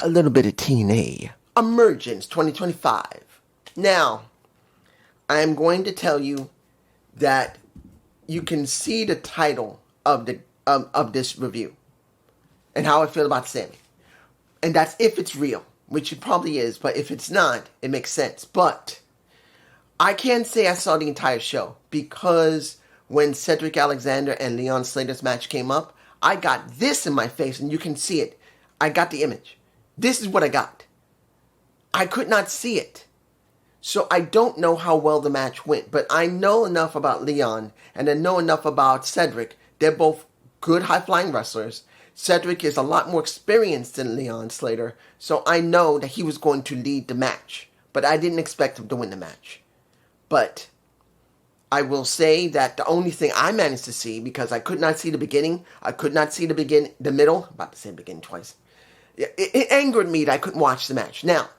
a little bit of TNA Emergence 2025. Now, I am going to tell you that you can see the title of this review and how I feel about Sami. And that's if it's real, which it probably is, but if it's not, it makes sense. But I can't say I saw the entire show because when Cedric Alexander and Leon Slater's match came up, I got this in my face, and you can see it. I got the image. This is what I got. I could not see it. So I don't know how well the match went, but I know enough about Leon, and I know enough about Cedric. They're both good high-flying wrestlers. Cedric is a lot more experienced than Leon Slater, so I know that he was going to lead the match, but I didn't expect him to win the match. But I will say that the only thing I managed to see, because I could not see the beginning, I could not see the middle, I'm about to say beginning twice. It angered me that I couldn't watch the match. Now,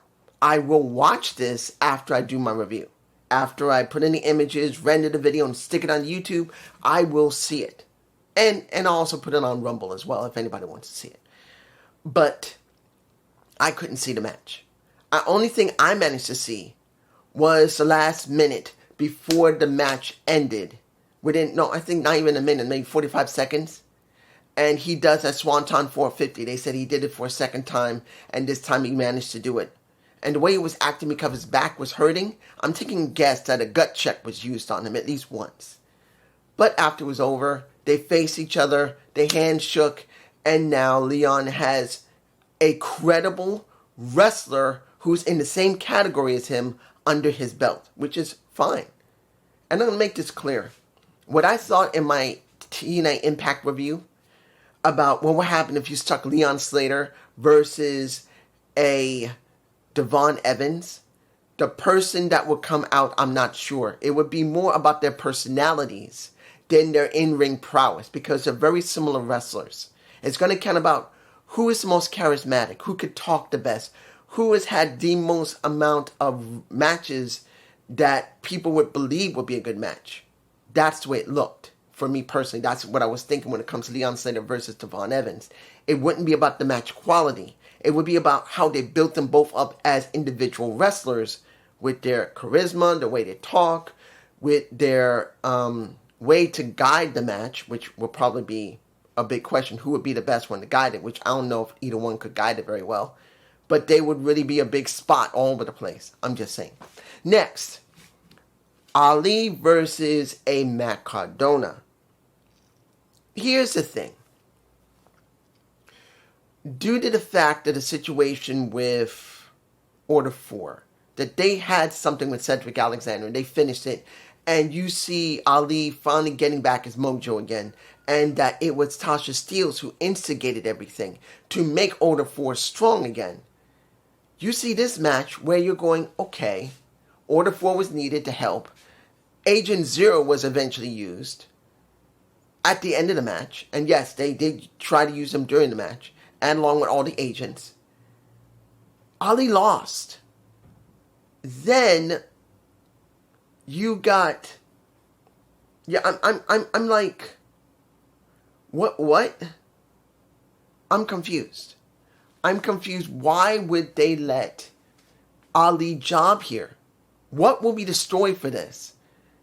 I will watch this after I do my review. After I put in the images, render the video, and stick it on YouTube, I will see it. And I'll also put it on Rumble as well, if anybody wants to see it. But I couldn't see the match. The only thing I managed to see was the last minute before the match ended. I think not even a minute, maybe 45 seconds. And he does a Swanton 450. They said he did it for a second time, and this time he managed to do it. And the way he was acting because his back was hurting, I'm taking a guess that a gut check was used on him at least once. But after it was over, they faced each other, their hands shook, and now Leon has a credible wrestler who's in the same category as him under his belt, which is fine. And I'm going to make this clear. What I thought in my TNA Impact review about what would happen if you stuck Leon Slater versus a Devon Evans, the person that would come out, I'm not sure. It would be more about their personalities than their in-ring prowess, because they're very similar wrestlers. It's going to count about who is the most charismatic, who could talk the best, who has had the most amount of matches that people would believe would be a good match. That's the way it looked. For me personally, that's what I was thinking when it comes to Leon Slater versus Devon Evans. It wouldn't be about the match quality. It would be about how they built them both up as individual wrestlers with their charisma, the way they talk, with their way to guide the match, which will probably be a big question. Who would be the best one to guide it, which I don't know if either one could guide it very well. But they would really be a big spot all over the place. I'm just saying. Next, Ali versus a Matt Cardona. Here's the thing. Due to the fact that the situation with Order 4, that they had something with Cedric Alexander and they finished it, and you see Ali finally getting back his mojo again, and that it was Tasha Steelz who instigated everything to make Order 4 strong again. You see this match where you're going, okay, Order 4 was needed to help. Agent Zero was eventually used at the end of the match, and yes, they did try to use him during the match, and along with all the agents. Ali lost. Then you got, I'm like, what? I'm confused. Why would they let Ali job here? What will be the story for this?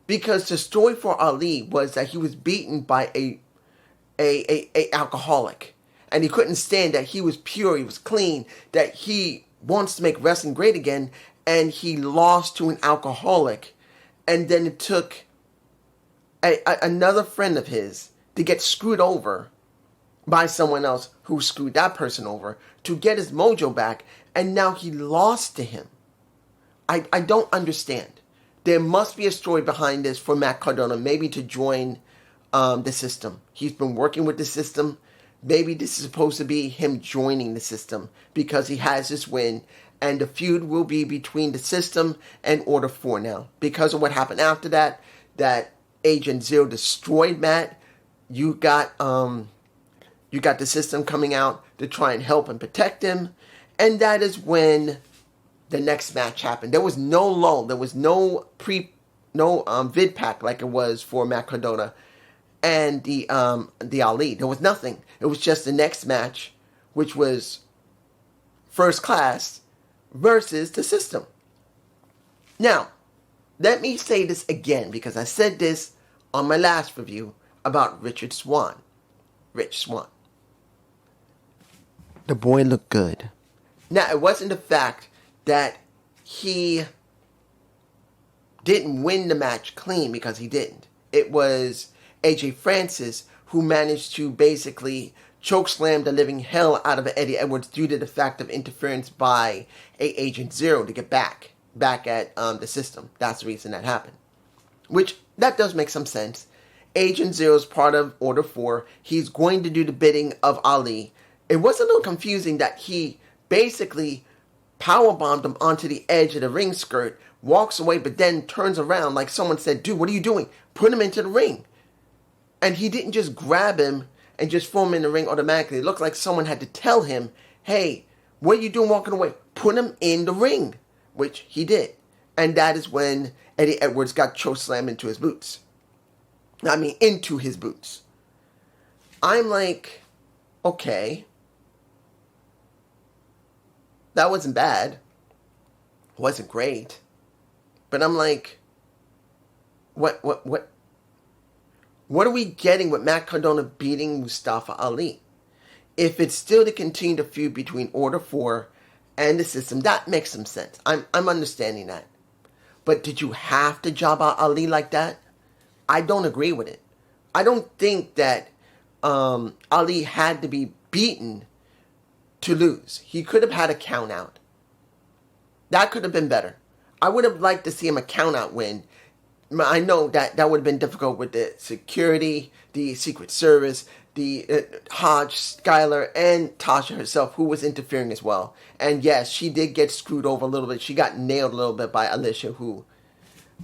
Because the story for Ali was that he was beaten by a alcoholic. And he couldn't stand that he was pure, he was clean, that he wants to make wrestling great again, and he lost to an alcoholic. And then it took another friend of his to get screwed over by someone else who screwed that person over to get his mojo back, and now he lost to him. I don't understand. There must be a story behind this for Matt Cardona, maybe to join the system. He's been working with the system. Maybe this is supposed to be him joining the system because he has this win, and the feud will be between the system and Order 4 now. Because of what happened after that Agent Zero destroyed Matt, you got the system coming out to try and help and protect him, and that is when the next match happened. There was no lull. There was no vid pack like it was for Matt Cardona and the Ali. There was nothing. It was just the next match, which was first class versus the system. Now, let me say this again because I said this on my last review about Rich Swann. The boy looked good. Now, it wasn't the fact that he didn't win the match clean, because he didn't. It was AJ Francis who managed to basically chokeslam the living hell out of Eddie Edwards due to the fact of interference by Agent Zero to get back at the system. That's the reason that happened. Which, that does make some sense. Agent Zero is part of Order 4. He's going to do the bidding of Ali. It was a little confusing that he basically powerbombed him onto the edge of the ring skirt, walks away, but then turns around like someone said, dude, what are you doing? Put him into the ring. And he didn't just grab him and just throw him in the ring automatically. It looked like someone had to tell him, hey, what are you doing walking away? Put him in the ring, which he did. And that is when Eddie Edwards got chokeslammed into his boots. Into his boots. I'm like, okay. That wasn't bad. It wasn't great. But I'm like, what are we getting with Matt Cardona beating Mustafa Ali? If it's still to continue the feud between Order 4 and the system, that makes some sense. I'm understanding that. But did you have to job out Ali like that? I don't agree with it. I don't think that Ali had to be beaten to lose. He could have had a count out. That could have been better. I would have liked to see him a count out win. I know that would have been difficult with the security, the Secret Service, the Hodge, Skylar, and Tasha herself, who was interfering as well. And yes, she did get screwed over a little bit. She got nailed a little bit by Alicia, who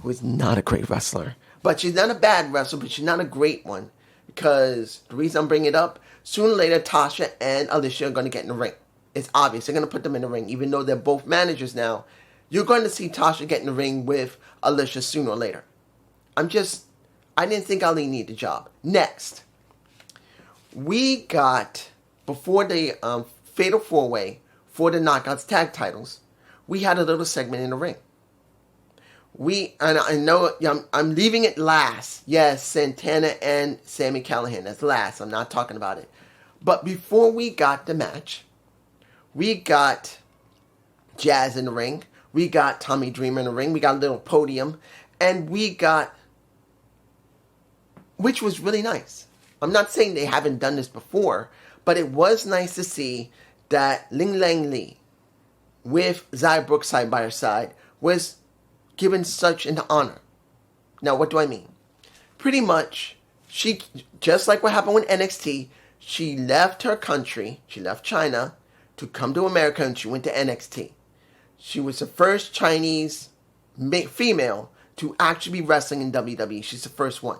is not a great wrestler. But she's not a bad wrestler, but she's not a great one. Because the reason I'm bringing it up, sooner or later, Tasha and Alicia are going to get in the ring. It's obvious. They're going to put them in the ring. Even though they're both managers now, you're going to see Tasha get in the ring with Alicia sooner or later. I didn't think Ali needed a job. Next, we got, before the Fatal 4-Way for the Knockouts tag titles, we had a little segment in the ring. And I know I'm leaving it last. Yes, Santana and Sami Callihan. That's last. I'm not talking about it. But before we got the match, we got Jazz in the ring. We got Tommy Dreamer in the ring. We got a little podium. And we got, which was really nice. I'm not saying they haven't done this before, but it was nice to see that Ling Lang Lee with Xia Brooks side by her side was given such an honor. Now, what do I mean? Pretty much, she, just like what happened with NXT, she left her country, she left China, to come to America, and she went to NXT. She was the first Chinese female to actually be wrestling in WWE. She's the first one.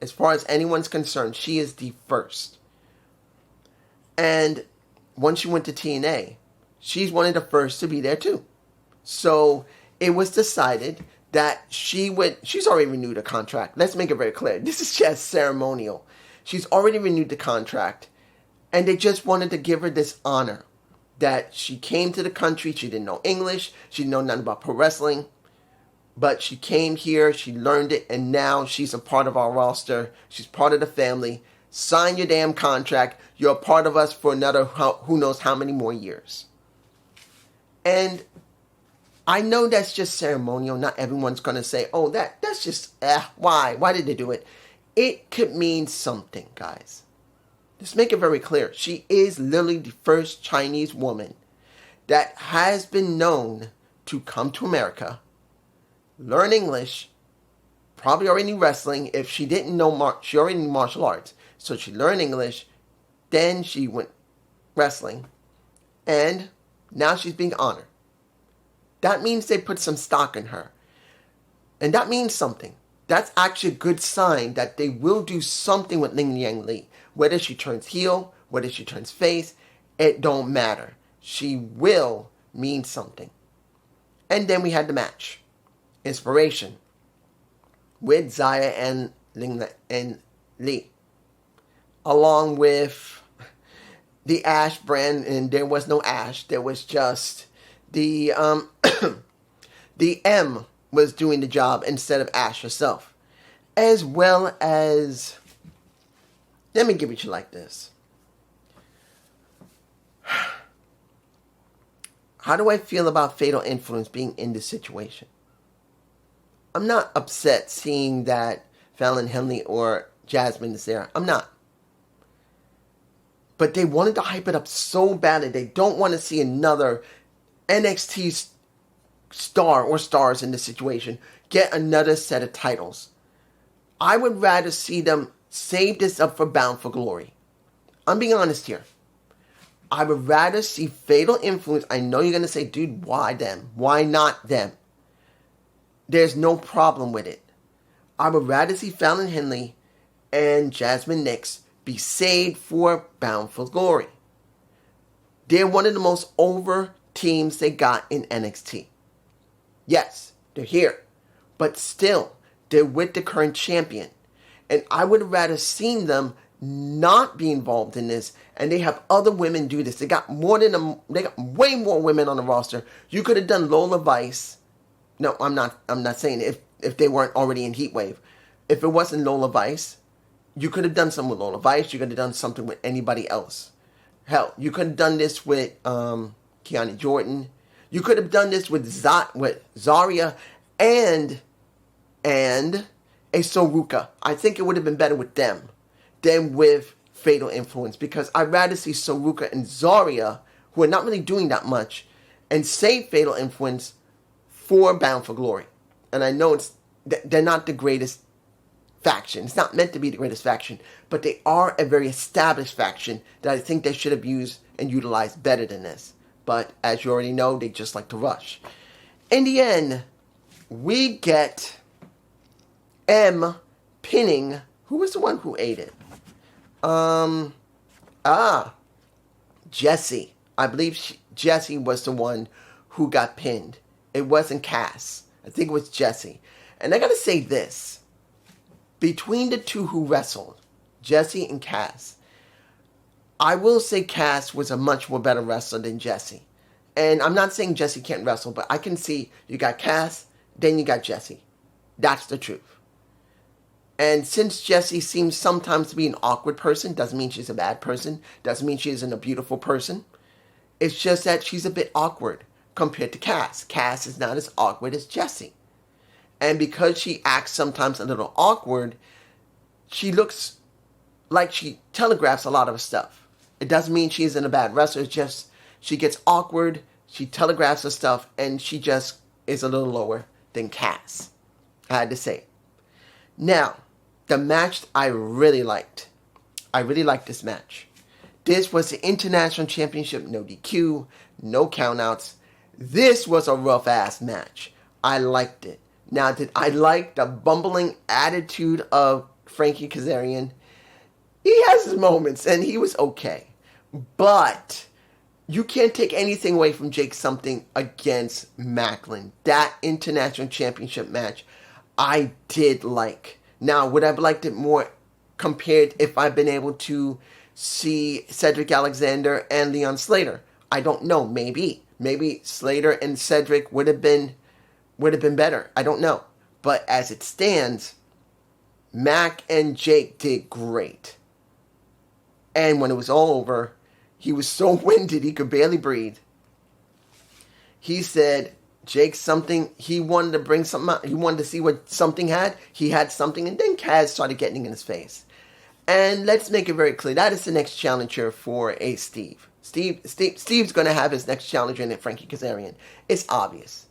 As far as anyone's concerned, she is the first. And once she went to TNA, she's one of the first to be there too. So it was decided that she's already renewed her contract. Let's make it very clear. This is just ceremonial. She's already renewed the contract, and they just wanted to give her this honor that she came to the country. She didn't know English. She didn't know nothing about pro wrestling. But she came here, she learned it, and now she's a part of our roster. She's part of the family. Sign your damn contract. You're a part of us for another who knows how many more years. And I know that's just ceremonial. Not everyone's going to say, oh, that's just, why? Why did they do it? It could mean something, guys. Let's make it very clear. She is literally the first Chinese woman that has been known to come to America, learn English, probably already wrestling. If she didn't know, she already knew martial arts. So she learned English, then she went wrestling, and now she's being honored. That means they put some stock in her. And that means something. That's actually a good sign that they will do something with Ling Yang Li. Whether she turns heel, whether she turns face, it don't matter. She will mean something. And then we had the match. Inspiration. With Xia and Ling and Li. Along with the Ash brand, and there was no Ash. There was just the the M was doing the job instead of Ash herself. As well as, let me give it to you like this. How do I feel about Fatal Influence being in this situation? I'm not upset seeing that Fallon Henley or Jasmine is there. I'm not. But they wanted to hype it up so badly. They don't want to see another NXT star or stars in this situation get another set of titles. I would rather see them save this up for Bound for Glory. I'm being honest here. I would rather see Fatal Influence. I know you're going to say, dude, why them? Why not them? There's no problem with it. I would rather see Fallon Henley and Jasmine Nix be saved for Bound for Glory. They're one of the most over teams they got in NXT. Yes, they're here. But still, they're with the current champion. And I would have rather seen them not be involved in this, and they have other women do this. They got they got way more women on the roster. You could have done Lola Vice. No, I'm not saying if they weren't already in Heatwave. If it wasn't Lola Vice, you could have done something with Lola Vice. You could have done something with anybody else. Hell, you could have done this with Kiani Jordan. You could have done this with Zarya and a Soruka. I think it would have been better with them than with Fatal Influence, because I'd rather see Soruka and Zarya, who are not really doing that much, and save Fatal Influence for Bound for Glory. And I know they're not the greatest faction. It's not meant to be the greatest faction, but they are a very established faction that I think they should have used and utilized better than this. But as you already know, they just like to rush. In the end, we get M pinning. Who was the one who ate it? Jessie. I believe Jessie was the one who got pinned. It wasn't Cass. I think it was Jessie. And I gotta say this. Between the two who wrestled, Jessie and Cass, I will say Cass was a much more better wrestler than Jessie. And I'm not saying Jessie can't wrestle, but I can see you got Cass, then you got Jessie. That's the truth. And since Jessie seems sometimes to be an awkward person, doesn't mean she's a bad person, doesn't mean she isn't a beautiful person. It's just that she's a bit awkward compared to Cass. Cass is not as awkward as Jessie. And because she acts sometimes a little awkward, she looks like she telegraphs a lot of stuff. It doesn't mean she isn't a bad wrestler, it's just she gets awkward, she telegraphs her stuff, and she just is a little lower than Cass. I had to say it. Now, the match I really liked. I really liked this match. This was the International Championship, no DQ, no countouts. This was a rough-ass match. I liked it. Now, did I like the bumbling attitude of Frankie Kazarian? He has his moments, and he was okay. But you can't take anything away from Jake something against Macklin. That International Championship match, I did like. Now, would I have liked it more compared if I'd been able to see Cedric Alexander and Leon Slater? I don't know. Maybe Slater and Cedric would have been better. I don't know. But as it stands, Mac and Jake did great. And when it was all over, he was so winded he could barely breathe. He said, Jake something, he wanted to bring something out. He wanted to see what something had. He had something, and then Kaz started getting in his face. And let's make it very clear, that is the next challenger for a Steve. Steve's going to have his next challenger in Frankie Kazarian. It's obvious.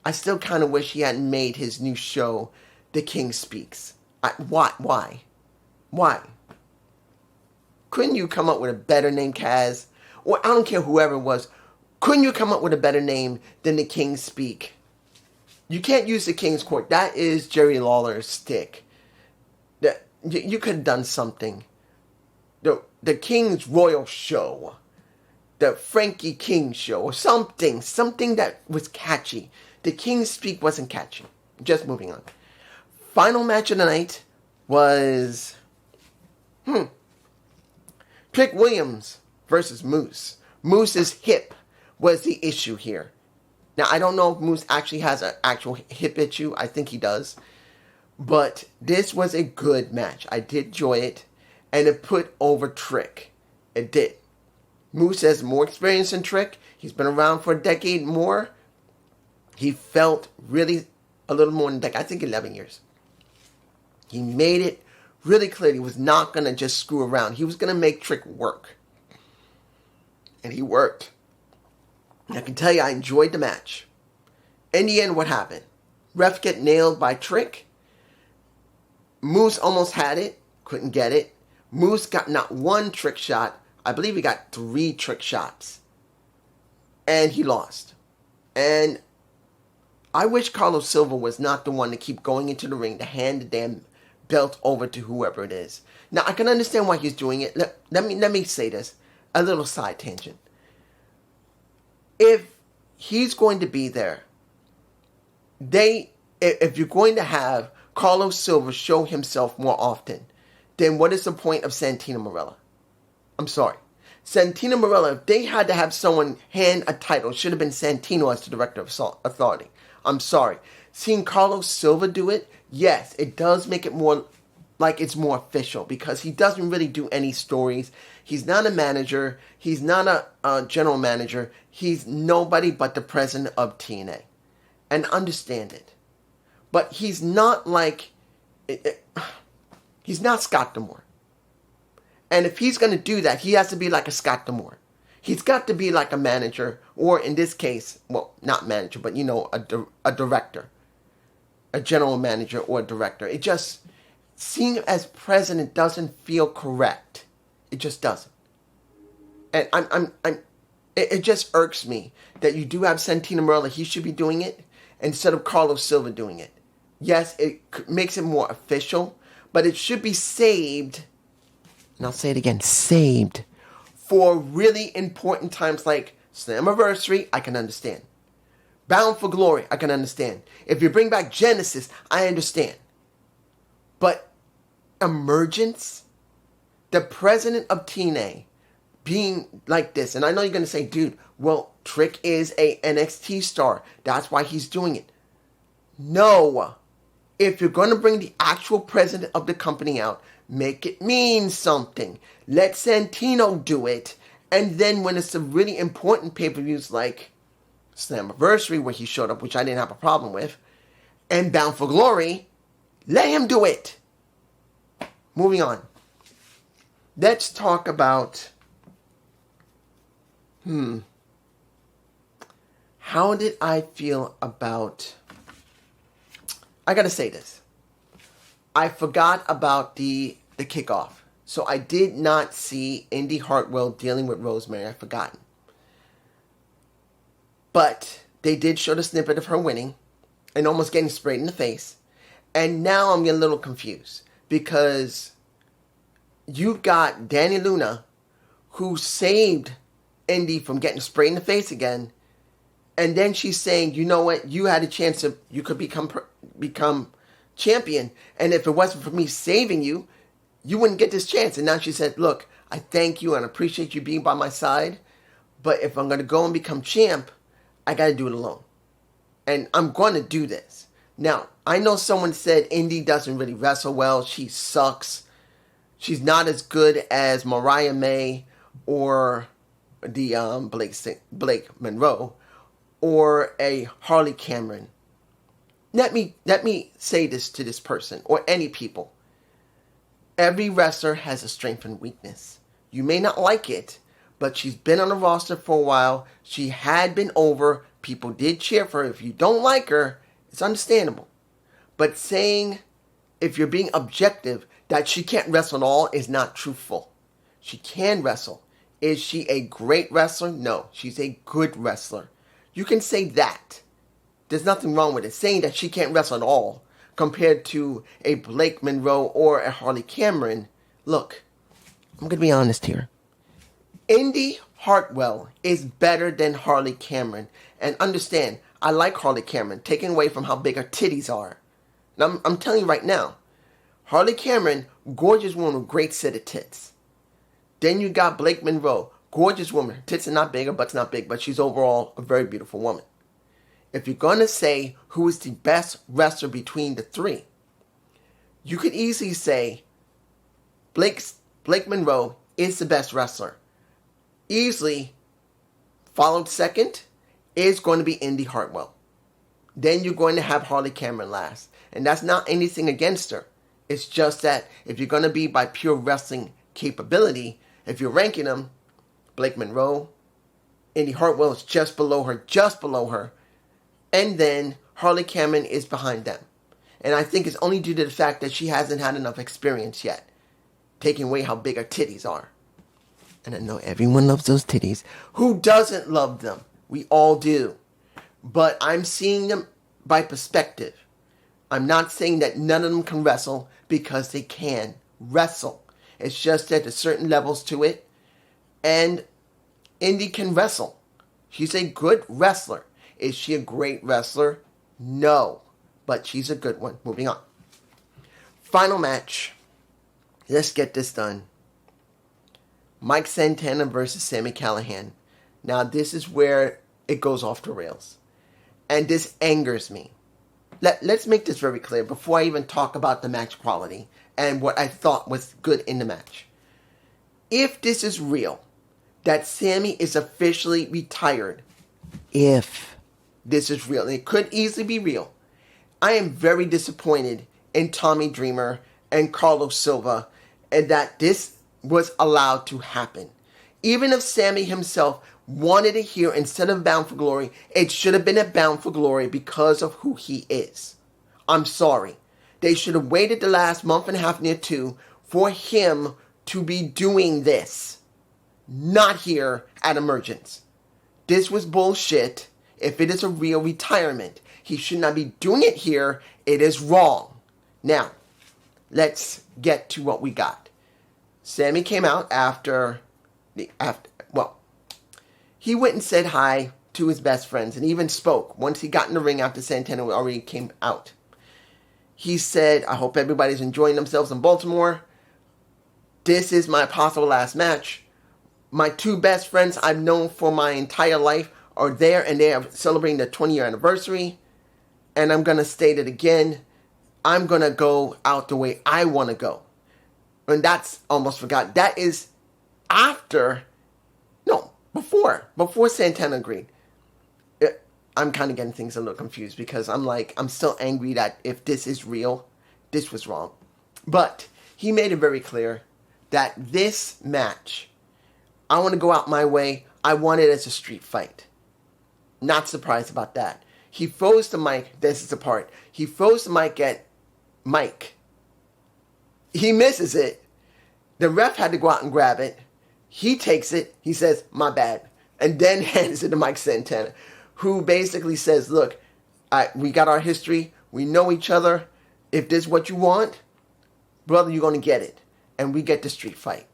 I still kind of wish he hadn't made his new show, The King Speaks. Why? Couldn't you come up with a better name, Kaz? Or I don't care whoever it was. Couldn't you come up with a better name than The King Speak? You can't use the King's Court. That is Jerry Lawler's stick. You could have done something. The King's Royal Show. The Frankie King Show. Or something. Something that was catchy. The King's Speak wasn't catchy. Just moving on. Final match of the night was... Trick Williams versus Moose. Moose's hip was the issue here. Now, I don't know if Moose actually has an actual hip issue. I think he does. But this was a good match. I did enjoy it. And it put over Trick. It did. Moose has more experience than Trick. He's been around for a decade more. He felt really a little more than a decade. I think 11 years. He made it really clear he was not going to just screw around. He was going to make Trick work. And he worked. And I can tell you, I enjoyed the match. In the end, what happened? Ref get nailed by Trick. Moose almost had it. Couldn't get it. Moose got not one trick shot. I believe he got 3 trick shots. And he lost. And I wish Carlos Silva was not the one to keep going into the ring to hand the damn belt over to whoever it is. Now, I can understand why he's doing it. Let me say this. A little side tangent. If he's going to be there, if you're going to have Carlos Silva show himself more often, then what is the point of Santino Marella? I'm sorry. Santino Marella, if they had to have someone hand a title, it should have been Santino as the Director of Authority. I'm sorry. Seeing Carlos Silva do it, yes, it does make it more like it's more official because he doesn't really do any stories. He's not a manager. He's not a general manager. He's nobody but the president of TNA. And understand it. But he's not like... he's not Scott D'Amore. And if he's going to do that, he has to be like a Scott D'Amore. He's got to be like a manager, or in this case, well, not manager, but a director. A general manager or a director. It just, seeing him as president doesn't feel correct. It just doesn't. And it just irks me that you do have Santino Marella. He should be doing it instead of Carlos Silva doing it. Yes, it makes it more official, but it should be saved, and I'll say it again, saved, for really important times like Slammiversary, I can understand. Bound for Glory, I can understand. If you bring back Genesis, I understand. But Emergence, the president of TNA, being like this, and I know you're going to say, dude, well, Trick is a NXT star. That's why he's doing it. No. If you're going to bring the actual president of the company out, make it mean something. Let Santino do it. And then when it's the really important pay-per-views like Slammiversary, where he showed up, which I didn't have a problem with, and Bound for Glory, let him do it. Moving on. Let's talk about... How did I feel about... I gotta say this. I forgot about the kickoff. So I did not see Indy Hartwell dealing with Rosemary. I've forgotten. But they did show the snippet of her winning and almost getting sprayed in the face. And now I'm getting a little confused. Because you've got Danny Luna, who saved Indy from getting sprayed in the face again. And then she's saying, you know what, you had a chance to, you could become champion. And if it wasn't for me saving you, you wouldn't get this chance. And now she said, look, I thank you and appreciate you being by my side. But if I'm going to go and become champ, I got to do it alone. And I'm going to do this. Now, I know someone said Indy doesn't really wrestle well. She sucks. She's not as good as Mariah May or the Blake Monroe or a Harley Cameron. Let me say this to this person or any people. Every wrestler has a strength and weakness. You may not like it, but she's been on the roster for a while. She had been over. People did cheer for her. If you don't like her, it's understandable. But saying, if you're being objective, that she can't wrestle at all is not truthful. She can wrestle. Is she a great wrestler? No, she's a good wrestler. You can say that. There's nothing wrong with it. Saying that she can't wrestle at all compared to a Blake Monroe or a Harley Cameron. Look, I'm going to be honest here. Indy Hartwell is better than Harley Cameron. And understand, I like Harley Cameron, taken away from how big her titties are. And I'm telling you right now, Harley Cameron, gorgeous woman with great set of tits. Then you got Blake Monroe, gorgeous woman. Her tits are not big, her butt's not big, but she's overall a very beautiful woman. If you're going to say who is the best wrestler between the three, you could easily say Blake Monroe is the best wrestler. Easily followed second is going to be Indy Hartwell. Then you're going to have Harley Cameron last. And that's not anything against her. It's just that if you're going to be by pure wrestling capability, if you're ranking them, Blake Monroe, Indy Hartwell is just below her. And then Harley Cameron is behind them. And I think it's only due to the fact that she hasn't had enough experience yet, taking away how big her titties are. And I know everyone loves those titties. Who doesn't love them? We all do. But I'm seeing them by perspective. I'm not saying that none of them can wrestle, because they can wrestle. It's just that there's certain levels to it. And Indy can wrestle. She's a good wrestler. Is she a great wrestler? No. But she's a good one. Moving on. Final match. Let's get this done. Mike Santana versus Sami Callihan. Now this is where it goes off the rails. And this angers me. Let's make this very clear before I even talk about the match quality and what I thought was good in the match. If this is real, that Sami is officially retired, if this is real, and it could easily be real, I am very disappointed in Tommy Dreamer and Carlos Silva, and that this was allowed to happen. Even if Sami himself wanted it here instead of Bound for Glory, it should have been at Bound for Glory because of who he is. I'm sorry. They should have waited the last month and a half, near 2, for him to be doing this. Not here at Emergence. This was bullshit. If it is a real retirement, he should not be doing it here. It is wrong. Now, let's get to what we got. Sami came out he went and said hi to his best friends and even spoke once he got in the ring after Santana already came out. He said, I hope everybody's enjoying themselves in Baltimore. This is my possible last match. My 2 best friends I've known for my entire life are there, and they are celebrating their 20-year anniversary. And I'm going to state it again. I'm going to go out the way I want to go. And that's almost forgot. That is before Santana agreed. I'm kind of getting things a little confused because I'm still angry that if this is real, this was wrong. But he made it very clear that this match, I want to go out my way. I want it as a street fight. Not surprised about that. He throws the mic. This is the part. He throws the mic at Mike. He misses it. The ref had to go out and grab it. He takes it. He says, my bad. And then hands it to Mike Santana, who basically says, look, we got our history. We know each other. If this is what you want, brother, you're going to get it. And we get the street fight.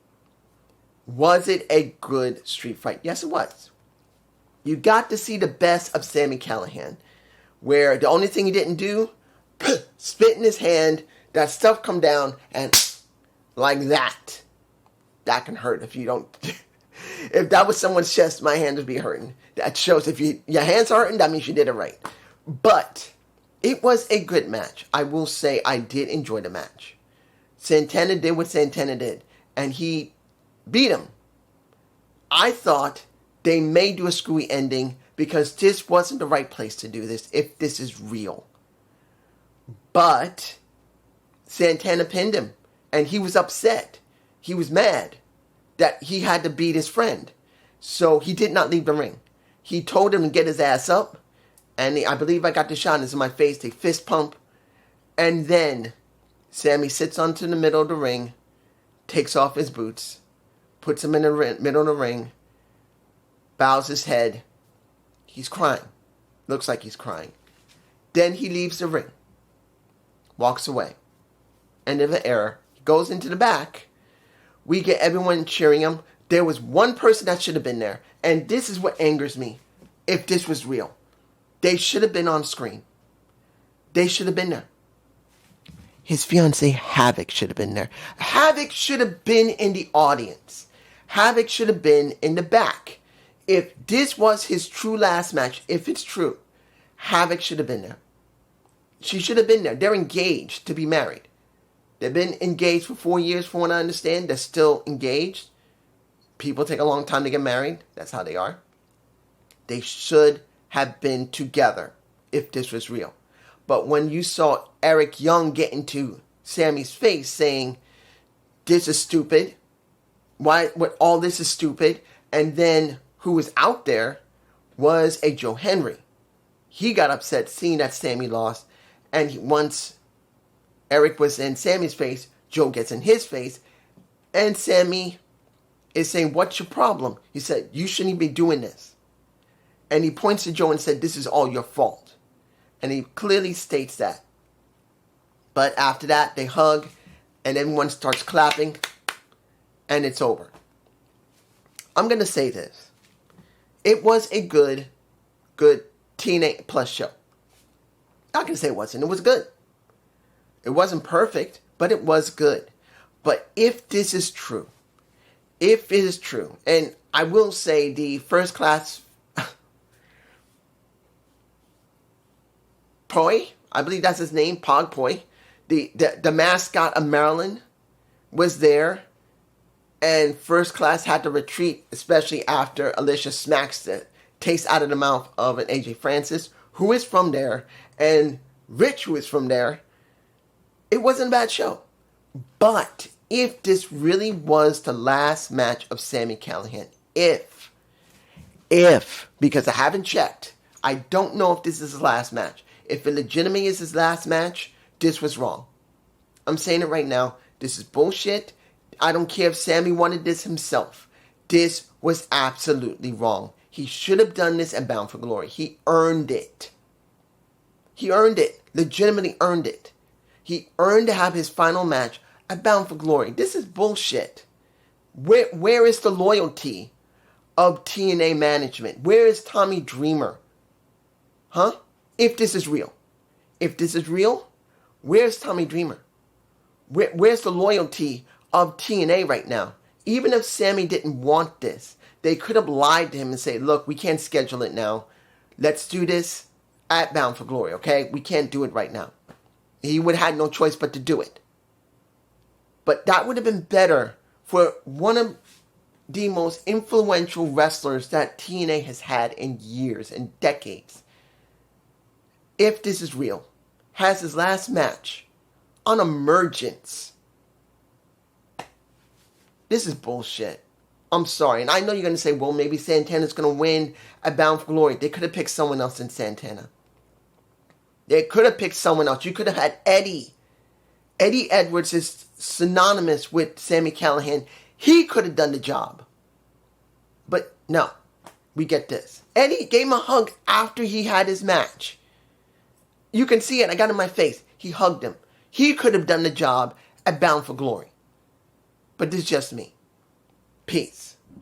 Was it a good street fight? Yes, it was. You got to see the best of Sami Callihan, where the only thing he didn't do, spit in his hand, that stuff come down, and like that. That can hurt if you don't. If that was someone's chest, my hand would be hurting. That shows if your hands are hurting, that means you did it right. But it was a good match. I will say I did enjoy the match. Santana did what Santana did, and he beat him. I thought they may do a screwy ending because this wasn't the right place to do this if this is real. But Santana pinned him, and he was upset. He was mad that he had to beat his friend. So he did not leave the ring. He told him to get his ass up. And I believe I got the shot in my face. They fist pump. And then Sami sits onto the middle of the ring, takes off his boots, puts him in the middle of the ring, bows his head. He's crying. Looks like he's crying. Then he leaves the ring. Walks away. End of the era. He goes into the back. We get everyone cheering him. There was one person that should have been there. And this is what angers me. If this was real. They should have been on screen. They should have been there. His fiancée, Havoc, should have been there. Havoc should have been in the audience. Havoc should have been in the back. If this was his true last match, if it's true, Havoc should have been there. She should have been there. They're engaged to be married. They've been engaged for 4 years, from what I understand. They're still engaged. People take a long time to get married. That's how they are. They should have been together if this was real. But when you saw Eric Young get into Sami's face saying, this is stupid, what all this is stupid, and then who was out there was a Joe Henry. He got upset seeing that Sami lost, and once Eric was in Sami's face, Joe gets in his face, and Sami is saying, what's your problem? He said, you shouldn't be doing this. And he points to Joe and said, this is all your fault. And he clearly states that. But after that, they hug, and everyone starts clapping, and it's over. I'm going to say this. It was a good TNA Plus show. I'm not going to say it wasn't. It was good. It wasn't perfect, but it was good. But if this is true, if it is true, and I will say the first class Poi, I believe that's his name, Pog Poi, the mascot of Maryland was there, and first class had to retreat, especially after Alicia smacks the taste out of the mouth of an AJ Francis, who is from there, and Rich, who is from there. It wasn't a bad show. But if this really was the last match of Sami Callihan, if, because I haven't checked, I don't know if this is his last match. If it legitimately is his last match, this was wrong. I'm saying it right now. This is bullshit. I don't care if Sami wanted this himself. This was absolutely wrong. He should have done this and Bound for Glory. He earned it. He earned it. Legitimately earned it. He earned to have his final match at Bound for Glory. This is bullshit. Where is the loyalty of TNA management? Where is Tommy Dreamer? Huh? If this is real. If this is real, where's Tommy Dreamer? Where's the loyalty of TNA right now? Even if Sami didn't want this, they could have lied to him and say, look, we can't schedule it now. Let's do this at Bound for Glory, okay? We can't do it right now. He would have had no choice but to do it. But that would have been better for one of the most influential wrestlers that TNA has had in years and decades. If this is real, has his last match on Emergence. This is bullshit. I'm sorry. And I know you're going to say, well, maybe Santana's going to win at Bound for Glory. They could have picked someone else than Santana. They could have picked someone else. You could have had Eddie. Eddie Edwards is synonymous with Sami Callihan. He could have done the job. But no, we get this. Eddie gave him a hug after he had his match. You can see it. I got it in my face. He hugged him. He could have done the job at Bound for Glory. But this is just me. Peace.